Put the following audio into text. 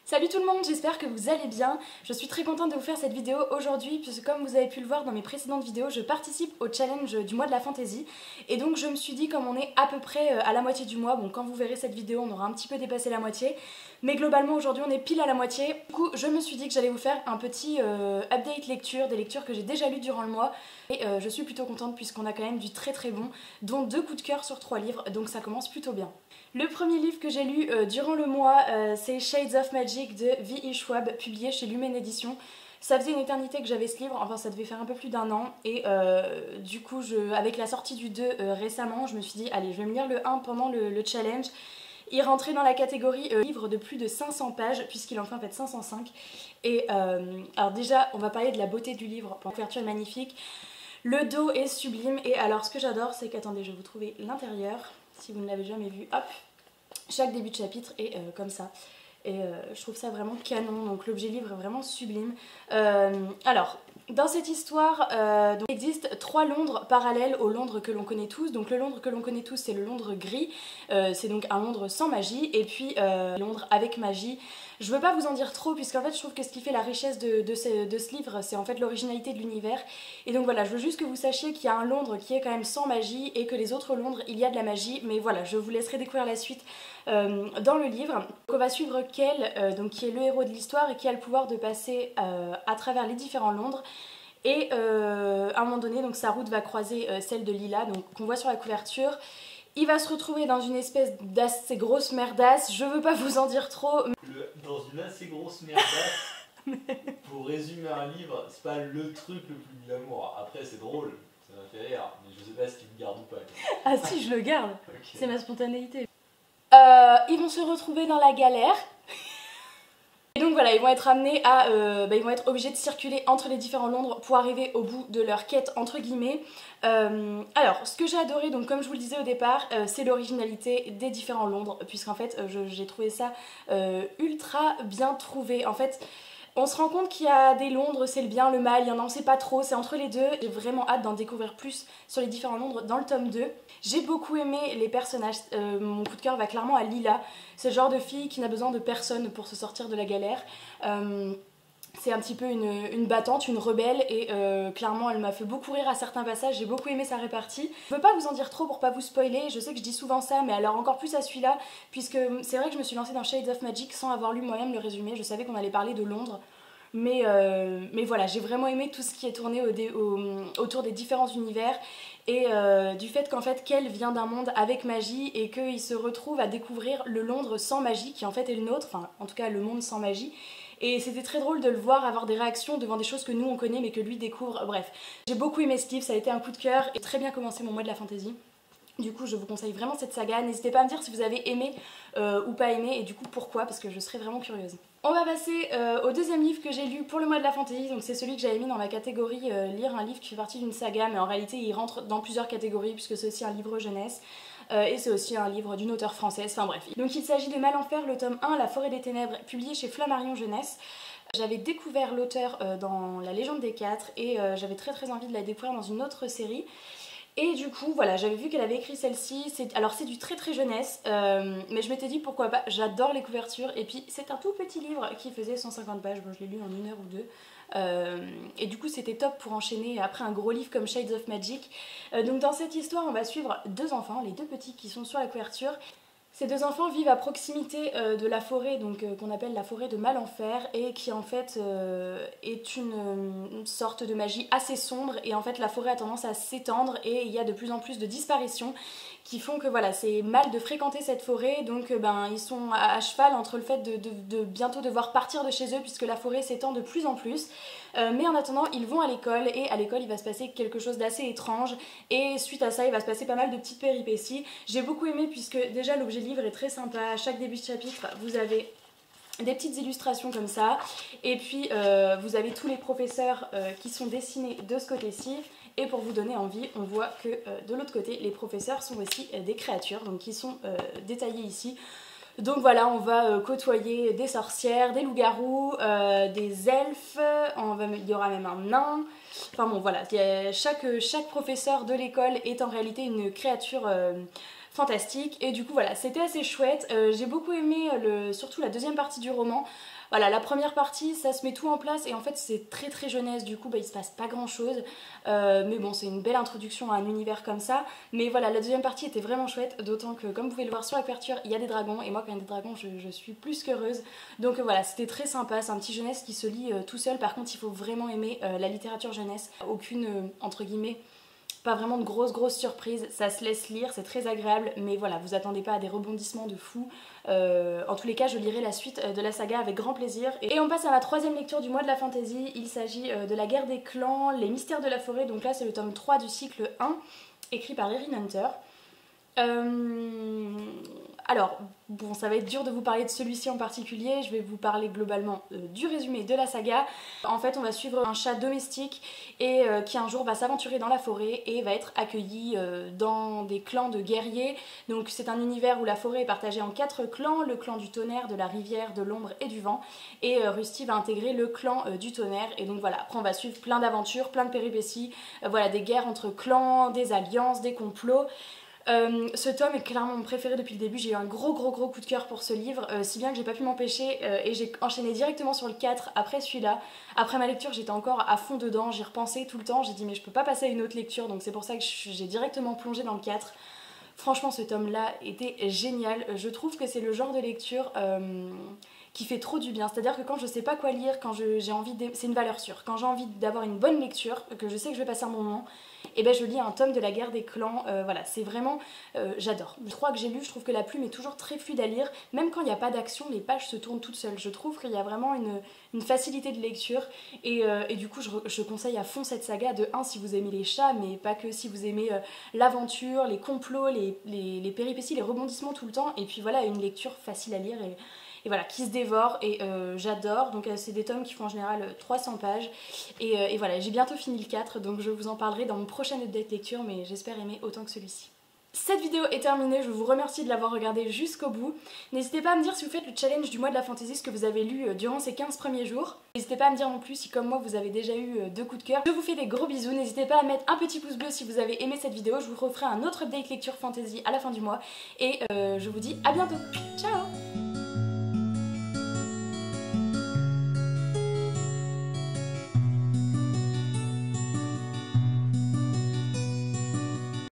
Salut tout le monde, j'espère que vous allez bien. Je suis très contente de vous faire cette vidéo aujourd'hui puisque comme vous avez pu le voir dans mes précédentes vidéos, je participe au challenge du mois de la fantaisie. Et donc je me suis dit, comme on est à peu près à la moitié du mois, bon quand vous verrez cette vidéo on aura un petit peu dépassé la moitié, mais globalement aujourd'hui on est pile à la moitié. Du coup je me suis dit que j'allais vous faire un petit update lecture, des lectures que j'ai déjà lues durant le mois. Et je suis plutôt contente puisqu'on a quand même du très très bon, dont 2 coups de cœur sur 3 livres, donc ça commence plutôt bien. Le premier livre que j'ai lu durant le mois, c'est Shades of Magic de V.E. Schwab, publié chez Lumen Éditions. Ça faisait une éternité que j'avais ce livre, enfin ça devait faire un peu plus d'1 an, et du coup avec la sortie du 2 récemment, je me suis dit allez je vais me lire le 1 pendant le challenge. Il rentrait dans la catégorie livre de plus de 500 pages, puisqu'il en fait 505. Et alors déjà, on va parler de la beauté du livre, la couverture est magnifique. Le dos est sublime, et alors ce que j'adore, c'est qu'attendez, je vais vous trouver l'intérieur, si vous ne l'avez jamais vu, hop, chaque début de chapitre est comme ça. Et je trouve ça vraiment canon, donc l'objet livre est vraiment sublime. Alors, dans cette histoire, donc, il existe 3 Londres parallèles au Londres que l'on connaît tous. Donc le Londres que l'on connaît tous, c'est le Londres gris, c'est donc un Londres sans magie, et puis Londres avec magie. Je veux pas vous en dire trop, puisqu'en fait je trouve que ce qui fait la richesse de ce livre, c'est en fait l'originalité de l'univers. Et donc voilà, je veux juste que vous sachiez qu'il y a un Londres qui est quand même sans magie, et que les autres Londres, il y a de la magie, mais voilà, je vous laisserai découvrir la suite dans le livre. Donc on va suivre Kel, donc qui est le héros de l'histoire et qui a le pouvoir de passer à travers les différents Londres. Et à un moment donné, donc sa route va croiser celle de Lila, donc qu'on voit sur la couverture. Il va se retrouver dans une espèce d'assez grosse merdasse, je veux pas vous en dire trop. Dans une assez grosse merdasse, pour résumer un livre, c'est pas le truc le plus glamour. Après c'est drôle, ça m'a fait rire, mais je sais pas si tu le gardes ou pas. Ah si, je le garde, Okay. c'est ma spontanéité. Ils vont se retrouver dans la galère. Et donc voilà, ils vont être amenés à, ils vont être obligés de circuler entre les différents Londres pour arriver au bout de leur quête entre guillemets. Alors, ce que j'ai adoré, donc comme je vous le disais au départ, c'est l'originalité des différents Londres, puisqu'en fait j'ai trouvé ça ultra bien trouvé. En fait, on se rend compte qu'il y a des Londres, c'est le bien, le mal, il y en a, on sait pas trop, c'est entre les deux. J'ai vraiment hâte d'en découvrir plus sur les différents Londres dans le tome 2. J'ai beaucoup aimé les personnages, mon coup de cœur va clairement à Lila. C'est le genre de fille qui n'a besoin de personne pour se sortir de la galère. C'est un petit peu une battante, une rebelle, et clairement elle m'a fait beaucoup rire à certains passages, j'ai beaucoup aimé sa répartie. Je veux pas vous en dire trop pour pas vous spoiler, je sais que je dis souvent ça, mais alors encore plus à celui-là, puisque c'est vrai que je me suis lancée dans Shades of Magic sans avoir lu moi-même le résumé, je savais qu'on allait parler de Londres. Mais voilà, j'ai vraiment aimé tout ce qui est tourné autour des différents univers, et du fait qu'en fait Kel vient d'un monde avec magie et qu'il se retrouve à découvrir le Londres sans magie qui en fait est le nôtre, enfin en tout cas le monde sans magie. Et c'était très drôle de le voir avoir des réactions devant des choses que nous on connaît mais que lui découvre, bref. J'ai beaucoup aimé ce livre, ça a été un coup de cœur et très bien commencé mon mois de la fantaisie. Du coup je vous conseille vraiment cette saga, n'hésitez pas à me dire si vous avez aimé ou pas aimé, et du coup pourquoi, parce que je serais vraiment curieuse. On va passer au deuxième livre que j'ai lu pour le mois de la fantaisie, donc c'est celui que j'avais mis dans ma catégorie lire un livre qui fait partie d'une saga, mais en réalité il rentre dans plusieurs catégories puisque c'est aussi un livre jeunesse. Et c'est aussi un livre d'une auteure française, enfin bref. Donc il s'agit de Malenfer, le tome 1, La forêt des ténèbres, publié chez Flammarion Jeunesse. J'avais découvert l'auteur dans La légende des 4 et j'avais très envie de la découvrir dans une autre série. Et du coup, voilà, j'avais vu qu'elle avait écrit celle-ci. Alors c'est du très jeunesse, mais je m'étais dit pourquoi pas, j'adore les couvertures. Et puis c'est un tout petit livre qui faisait 150 pages, bon je l'ai lu en 1 heure ou 2. Et du coup c'était top pour enchaîner après un gros livre comme Shades of Magic. Donc dans cette histoire on va suivre 2 enfants, les 2 petits qui sont sur la couverture. Ces 2 enfants vivent à proximité de la forêt, donc qu'on appelle la forêt de Malenfer, et qui en fait est une sorte de magie assez sombre, et en fait la forêt a tendance à s'étendre et il y a de plus en plus de disparitions qui font que voilà, c'est mal de fréquenter cette forêt, donc ils sont à cheval entre le fait de bientôt devoir partir de chez eux puisque la forêt s'étend de plus en plus. Mais en attendant, ils vont à l'école, et à l'école il va se passer quelque chose d'assez étrange, et suite à ça il va se passer pas mal de petites péripéties. J'ai beaucoup aimé puisque déjà l'objet livre est très sympa, à chaque début de chapitre vous avez des petites illustrations comme ça, et puis vous avez tous les professeurs qui sont dessinés de ce côté-ci. Et pour vous donner envie, on voit que de l'autre côté, les professeurs sont aussi des créatures, donc qui sont détaillées ici. Donc voilà, on va côtoyer des sorcières, des loups-garous, des elfes, il y aura même un nain. Enfin bon voilà, chaque professeur de l'école est en réalité une créature fantastique. Et du coup voilà, c'était assez chouette. J'ai beaucoup aimé surtout la deuxième partie du roman. Voilà, la première partie, ça se met tout en place et en fait c'est très très jeunesse, du coup il se passe pas grand chose. Mais bon, c'est une belle introduction à un univers comme ça. Mais voilà, la deuxième partie était vraiment chouette, d'autant que comme vous pouvez le voir sur la couverture, il y a des dragons et moi quand il y a des dragons, je suis plus qu'heureuse. Donc voilà, c'était très sympa, c'est un petit jeunesse qui se lit tout seul. Par contre, il faut vraiment aimer la littérature jeunesse. Aucune, entre guillemets, pas vraiment de grosses surprises, ça se laisse lire, c'est très agréable, mais voilà, vous attendez pas à des rebondissements de fou. En tous les cas, je lirai la suite de la saga avec grand plaisir. Et on passe à la troisième lecture du mois de la fantasy. Il s'agit de la guerre des clans, les mystères de la forêt. Donc là, c'est le tome 3 du cycle 1, écrit par Erin Hunter. Alors, bon, ça va être dur de vous parler de celui-ci en particulier, je vais vous parler globalement du résumé de la saga. En fait, on va suivre un chat domestique et qui un jour va s'aventurer dans la forêt et va être accueilli dans des clans de guerriers. Donc c'est un univers où la forêt est partagée en 4 clans, le clan du tonnerre, de la rivière, de l'ombre et du vent. Et Rusty va intégrer le clan du tonnerre. Et donc voilà, après on va suivre plein d'aventures, plein de péripéties, voilà, des guerres entre clans, des alliances, des complots. Ce tome est clairement mon préféré depuis le début, j'ai eu un gros coup de cœur pour ce livre, si bien que j'ai pas pu m'empêcher et j'ai enchaîné directement sur le 4 après celui-là. Après ma lecture j'étais encore à fond dedans, j'y repensais tout le temps, j'ai dit mais je peux pas passer à une autre lecture, donc c'est pour ça que j'ai directement plongé dans le 4. Franchement ce tome là était génial, je trouve que c'est le genre de lecture qui fait trop du bien, c'est à dire que quand je sais pas quoi lire, quand j'ai envie c'est une valeur sûre, quand j'ai envie d'avoir une bonne lecture, que je sais que je vais passer un bon moment, et ben je lis un tome de la guerre des clans, voilà, c'est vraiment, j'adore. Je crois que j'ai lu, je trouve que la plume est toujours très fluide à lire, même quand il n'y a pas d'action, les pages se tournent toutes seules. Je trouve qu'il y a vraiment une facilité de lecture, et du coup je conseille à fond cette saga, de 1 si vous aimez les chats, mais pas que, si vous aimez l'aventure, les complots, les péripéties, les rebondissements tout le temps, et puis voilà, une lecture facile à lire, et voilà, qui se dévore, et j'adore. Donc c'est des tomes qui font en général 300 pages et voilà, j'ai bientôt fini le 4, donc je vous en parlerai dans mon prochain update lecture, mais j'espère aimer autant que celui-ci. Cette vidéo est terminée, je vous remercie de l'avoir regardée jusqu'au bout. N'hésitez pas à me dire si vous faites le challenge du mois de la fantasy, ce que vous avez lu durant ces 15 premiers jours. N'hésitez pas à me dire non plus si comme moi vous avez déjà eu 2 coups de cœur. Je vous fais des gros bisous, n'hésitez pas à mettre un petit pouce bleu si vous avez aimé cette vidéo. Je vous referai un autre update lecture fantasy à la fin du mois. Et je vous dis à bientôt, ciao!